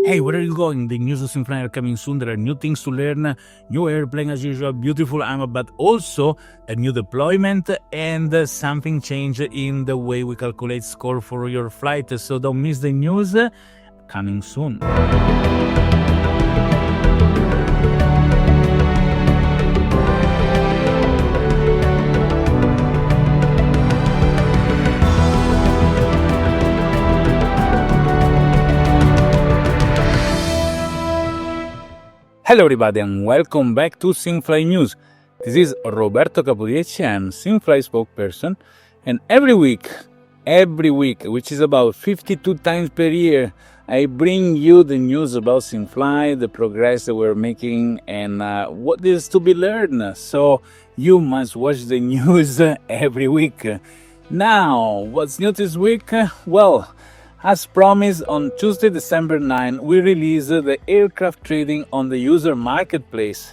Hey, where are you going? The news of SimFly are coming soon. There are new things to learn, new airplane as usual, beautiful ammo, but also a new deployment and something changed in the way we calculate score for your flight. So don't miss the news coming soon. Hello everybody and welcome back to SimFly News. This is Roberto Capodieci, I'm SimFly spokesperson, and every week, which is about 52 times per year, I bring you the news about SimFly, the progress that we're making, and what is to be learned. So you must watch the news every week. Now, what's new this week? Well, as promised, on Tuesday, December 9, we released the aircraft trading on the user marketplace.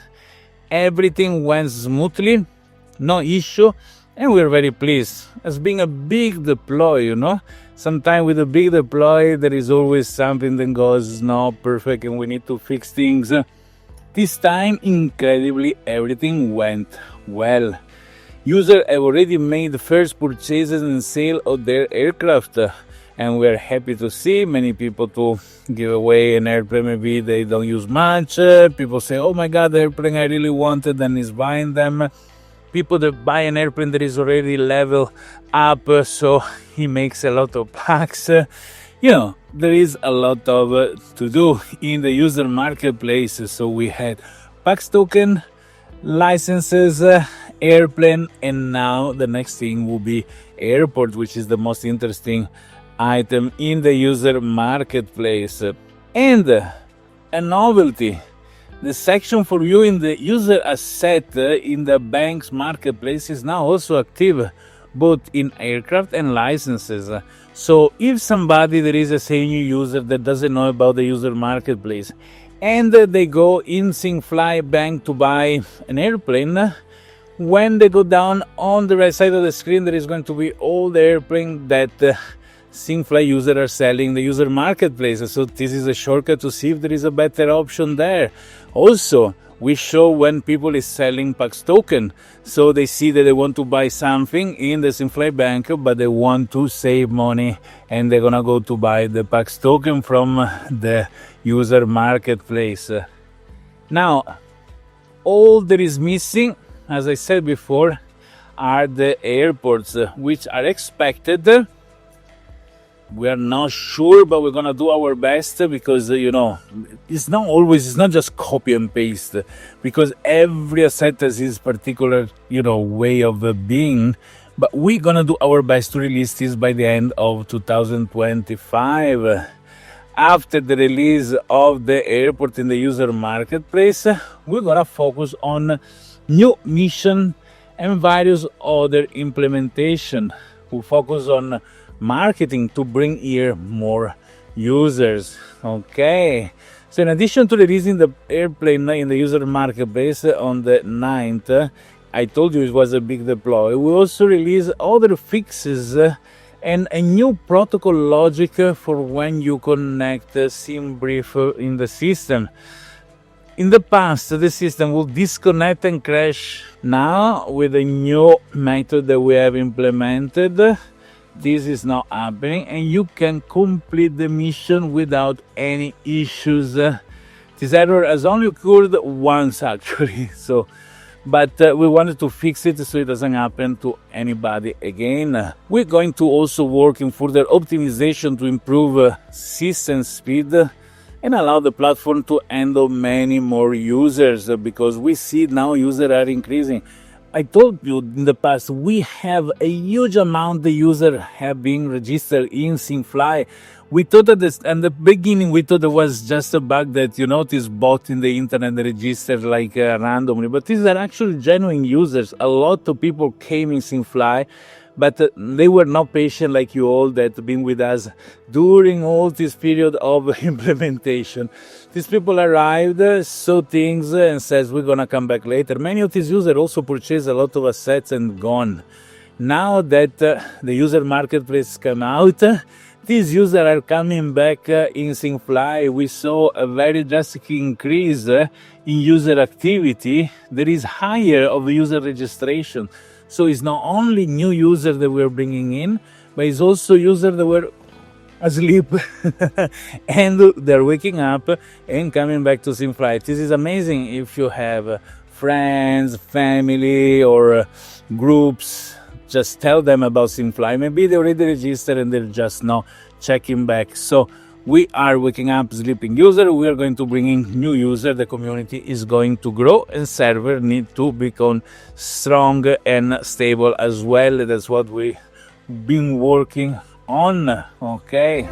Everything went smoothly, no issue, and we're very pleased. As being a big deploy, sometimes with a big deploy, there is always something that goes not perfect and we need to fix things. This time, incredibly, everything went well. Users have already made the first purchases and sale of their aircraft. And we're happy to see many people to give away an airplane maybe they don't use much. People say, oh my god, the airplane I really wanted and is buying them. People that buy an airplane that is already level up, so he makes a lot of packs. There is a lot of to do in the user marketplace. So we had packs token, licenses, airplane, and now the next thing will be airport, which is the most interesting item in the user marketplace. And a novelty, the section for you in the user asset in the bank's marketplace is now also active, both in aircraft and licenses. So if somebody, there is a senior user that doesn't know about the user marketplace and they go in SimFly bank to buy an airplane, when they go down on the right side of the screen, there is going to be all the airplane that SimFly users are selling the user marketplace. So this is a shortcut to see if there is a better option there. Also, we show when people is selling PAX token. So they see that they want to buy something in the SimFly bank, but they want to save money and they're gonna go to buy the PAX token from the user marketplace. Now, all that is missing, as I said before, are the airports, which are expected. We are not sure, but we're gonna do our best because it's not just copy and paste, because every asset has its particular way of being. But we're gonna do our best to release this by the end of 2025. After the release of the airport in the user marketplace, we're gonna focus on new mission and various other implementation. We'll focus on marketing to bring here more users. Okay, so in addition to releasing the airplane in the user marketplace on the 9th, I told you it was a big deploy. We also released other fixes and a new protocol logic for when you connect SimBrief in the system. In the past, the system will disconnect and crash. Now, with a new method that we have implemented, this is not happening and you can complete the mission without any issues. This error has only occurred once actually, but we wanted to fix it so it doesn't happen to anybody again. We're going to also work in further optimization to improve system speed and allow the platform to handle many more users, because we see now users are increasing. I told you in the past, we have a huge amount of users have been registered in SimFly. We thought that in the beginning, we thought it was just a bug that, this bot in the internet registered randomly. But these are actually genuine users. A lot of people came in SimFly, but they were not patient like you all that have been with us during all this period of implementation. These people arrived, saw things and says, we're going to come back later. Many of these users also purchased a lot of assets and gone. Now that the user marketplace come out, these users are coming back in SimFly. We saw a very drastic increase in user activity. There is higher of user registration. So it's not only new users that we're bringing in, but it's also users that were asleep and they're waking up and coming back to SimFly. This is amazing if you have friends, family, or groups. Just tell them about SimFly. Maybe they already registered and they're just not checking back. So we are waking up sleeping user. We are going to bring in new user. The community is going to grow and server need to become strong and stable as well. That's what we've been working on. Okay.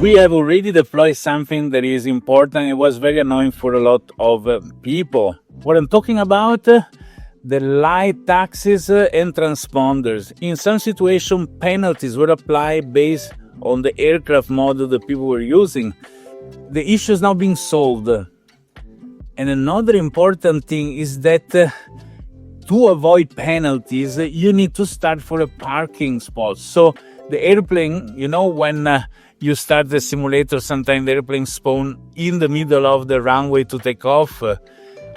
We have already deployed something that is important. It was very annoying for a lot of people. What I'm talking about, the light taxis and transponders. In some situations, penalties were applied based on the aircraft model that people were using. The issue is now being solved. And another important thing is that to avoid penalties, you need to start for a parking spot. So the airplane, you know, when you start the simulator, sometimes the airplane spawn in the middle of the runway to take off.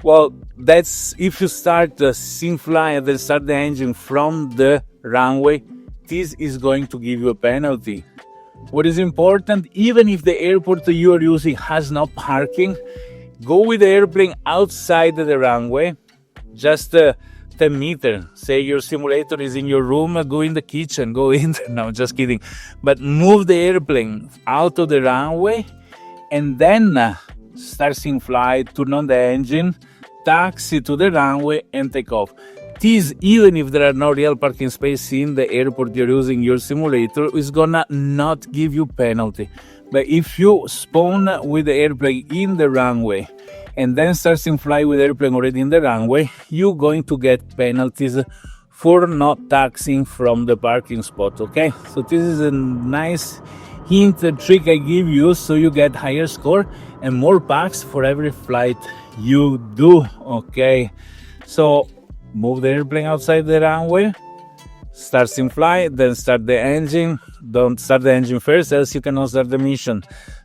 Well, that's if you start the SimFly and then start the engine from the runway, this is going to give you a penalty. What is important, even if the airport that you are using has no parking, go with the airplane outside the runway, just 10 meters. Say your simulator is in your room, go in the kitchen, go in there. No, just kidding. But move the airplane out of the runway and then start SimFly, turn on the engine, taxi to the runway and take off. This, even if there are no real parking space in the airport you're using your simulator, is gonna not give you penalty. But if you spawn with the airplane in the runway and then start SimFly with the airplane already in the runway, you're going to get penalties for not taxiing from the parking spot, okay? So this is a nice hint, a trick I give you so you get higher score and more packs for every flight you do, okay? So move the airplane outside the runway, start SimFly, then start the engine. Don't start the engine first, else you cannot start the mission.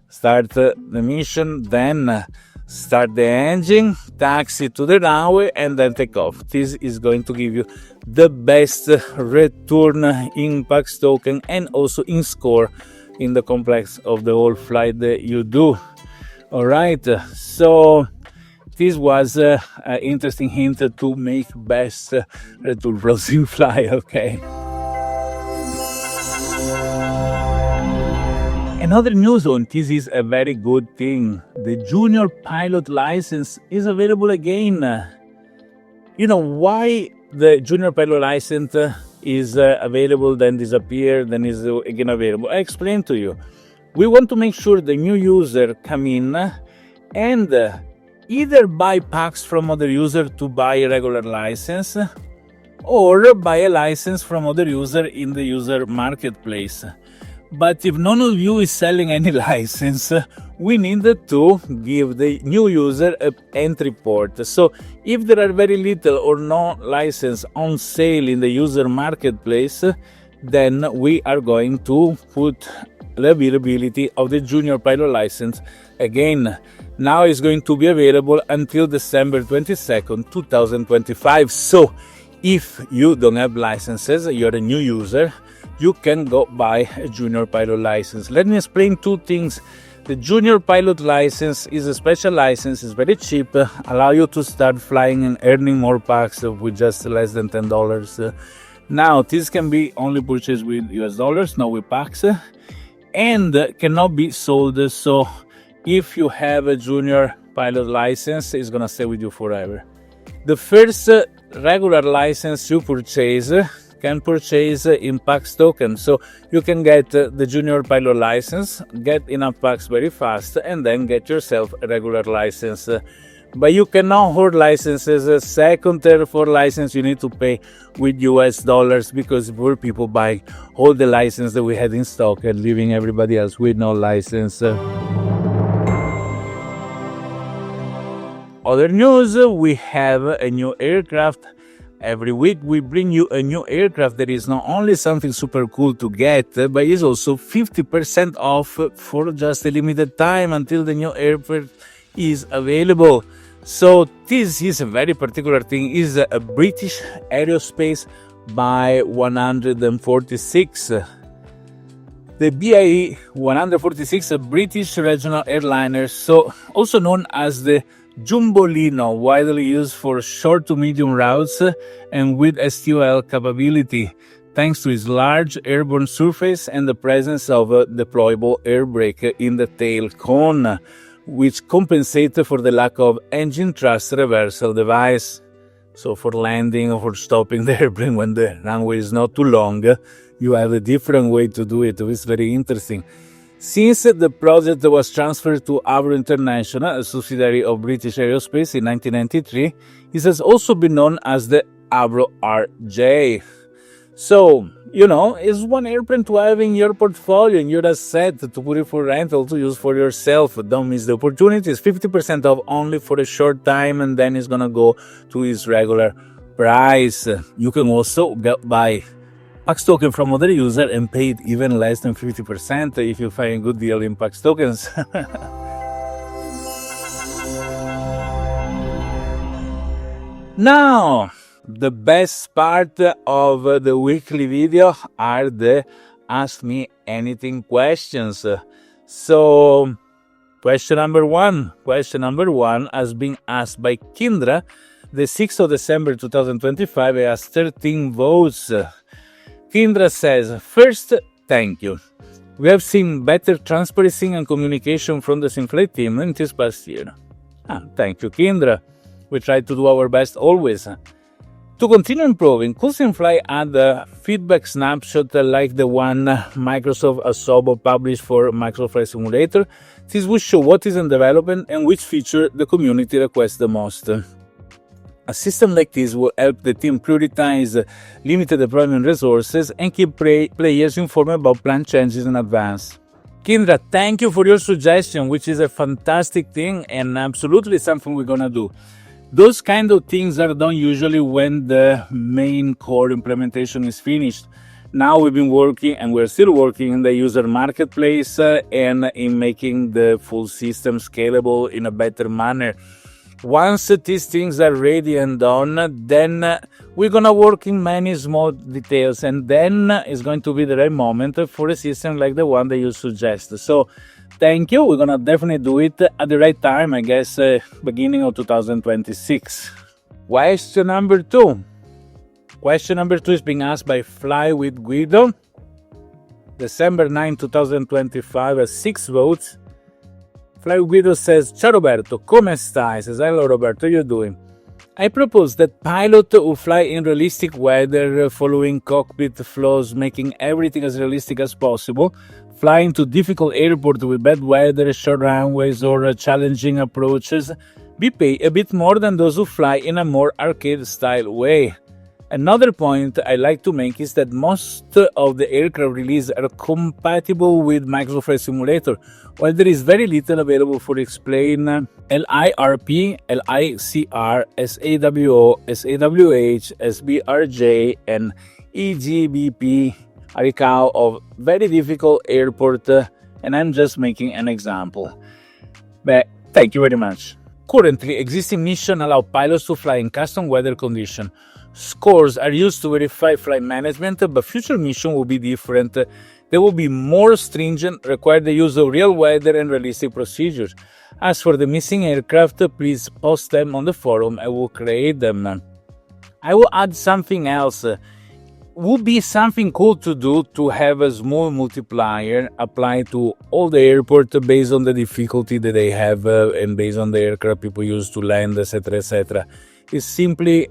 Start the mission, then start the engine, taxi to the runway, and then take off. This is going to give you the best return in PAX token and also in score in the complex of the whole flight that you do. All right, so this was an interesting hint to make best return from SimFly, okay? Another news on this is a very good thing. The junior pilot license is available again. You know why the junior pilot license is available, then disappear, then is again available? I explain to you. We want to make sure the new user come in and either buy packs from other user to buy a regular license or buy a license from other user in the user marketplace. But if none of you is selling any license, we need to give the new user an entry port. So if there are very little or no license on sale in the user marketplace, then we are going to put the availability of the junior pilot license again. Now it's going to be available until December 22nd, 2025. So if you don't have licenses, you're a new user, you can go buy a junior pilot license. Let me explain two things. The junior pilot license is a special license, it's very cheap, allow you to start flying and earning more packs with just less than $10. Now, this can be only purchased with US dollars, not with packs, and cannot be sold. So if you have a junior pilot license, it's gonna stay with you forever. The first regular license you purchase can purchase in PAX token. So you can get the junior pilot license, get enough packs very fast, and then get yourself a regular license. But you cannot hoard licenses. Second, third, fourth license you need to pay with US dollars because poor people buy all the license that we had in stock and leaving everybody else with no license. Other news, we have a new aircraft Every week we bring you a new aircraft that is not only something super cool to get, but is also 50% off for just a limited time until the new aircraft is available. So this is a very particular thing. Is a British Aerospace by 146. The BAE 146, a British regional airliner, so also known as the Jumbolino, widely used for short to medium routes and with STOL capability, thanks to its large airborne surface and the presence of a deployable air brake in the tail cone, which compensate for the lack of engine thrust reversal device. So for landing or for stopping the airplane when the runway is not too long, you have a different way to do it. It's very interesting. Since the project was transferred to Avro International, a subsidiary of British Aerospace, in 1993, it has also been known as the Avro RJ. So, it's one airplane to have in your portfolio, in your asset, to put it for rental, to use for yourself. Don't miss the opportunity. It's 50% off only for a short time, and then it's going to go to its regular price. You can also buy Pax token from other user and pay it even less than 50% if you find a good deal in Pax tokens. Now, the best part of the weekly video are the Ask Me Anything questions. So, question number one has been asked by Kindra. The 6th of December 2025 has 13 votes. Kindra says, first, thank you. We have seen better transparency and communication from the SimFly team in this past year. Thank you, Kindra. We try to do our best always. To continue improving, could SimFly add a feedback snapshot like the one Microsoft Asobo published for Microsoft Flight Simulator? This will show what is in development and which feature the community requests the most. A system like this will help the team prioritize limited deployment resources and keep players informed about planned changes in advance. Kindra, thank you for your suggestion, which is a fantastic thing and absolutely something we're gonna do. Those kind of things are done usually when the main core implementation is finished. Now we've been working, and we're still working in the user marketplace and in making the full system scalable in a better manner. Once these things are ready and done, then we're gonna work in many small details, and then it's going to be the right moment for a system like the one that you suggest. So thank you. We're gonna definitely do it at the right time, I guess, beginning of 2026. Question number two. Question number two is being asked by Fly with Guido. December 9, 2025, has 6 votes. Fly with Guido says, Ciao Roberto, come stai? Says, hello Roberto, how you doing? I propose that pilot who fly in realistic weather, following cockpit flows, making everything as realistic as possible, flying to difficult airports with bad weather, short runways, or challenging approaches, be paid a bit more than those who fly in a more arcade-style way. Another point I like to make is that most of the aircraft released are compatible with Microsoft Flight Simulator, while there is very little available for explain LIRP, LICR, SAWO, SAWH, SBRJ, and EGBP are a cow of very difficult airport, and I'm just making an example. But thank you very much. Currently, existing missions allow pilots to fly in custom weather conditions. Scores are used to verify flight management, but future missions will be different. They will be more stringent, require the use of real weather and realistic procedures. As for the missing aircraft, please post them on the forum. I will create them. I will add something else. Would be something cool to do to have a small multiplier applied to all the airports based on the difficulty that they have and based on the aircraft people use to land, etc., etc. It's simply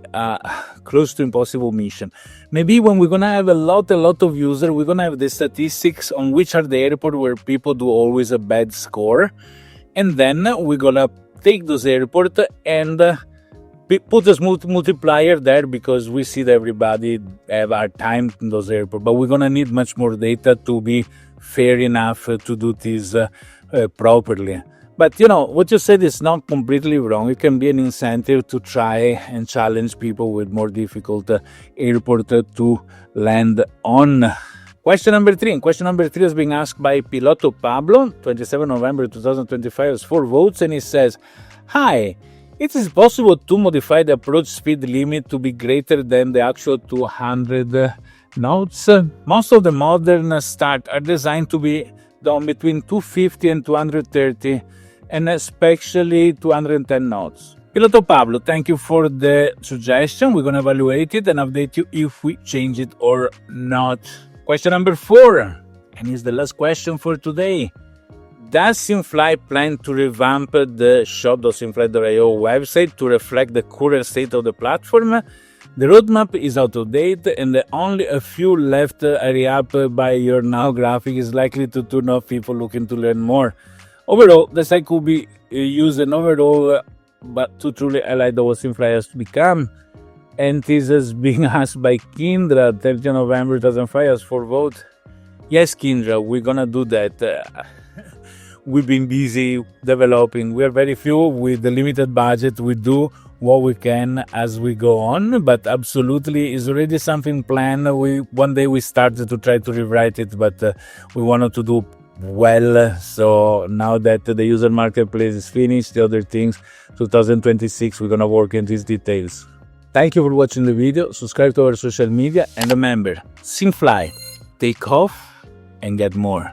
close to impossible mission. Maybe when we're gonna have a lot of users, we're gonna have the statistics on which are the airports where people do always a bad score, and then we're gonna take those airports and put a multiplier there, because we see that everybody have hard time in those airports. But we're gonna need much more data to be fair enough to do this properly. But what you said is not completely wrong. It can be an incentive to try and challenge people with more difficult airport to land on. Question number 3. And question number 3 is being asked by Piloto Pablo, 27 November 2025, has 4 votes, and he says, "Hi, it is possible to modify the approach speed limit to be greater than the actual 200 knots. Most of the modern start are designed to be done between 250 and 230, and especially 210 knots. Piloto Pablo, thank you for the suggestion. We're going to evaluate it and update you if we change it or not. Question number 4, and is the last question for today. Does SimFly plan to revamp the shop.simfly.io website to reflect the current state of the platform? The roadmap is out of date, and only a few left. Hurry up by your now graphic is likely to turn off people looking to learn more. Overall, the site could be used and overall, but to truly highlight what SimFly has become. And this is being asked by Kindra, 30 November 2005, as 4 votes. Yes, Kindra, we're gonna do that. We've been busy developing. We are very few with the limited budget. We do what we can as we go on, but absolutely is already something planned. One day we started to try to rewrite it, but we wanted to do well. So now that the user marketplace is finished, the other things, 2026, we're gonna work in these details. Thank you for watching the video. Subscribe to our social media, and remember, SimFly, take off and get more.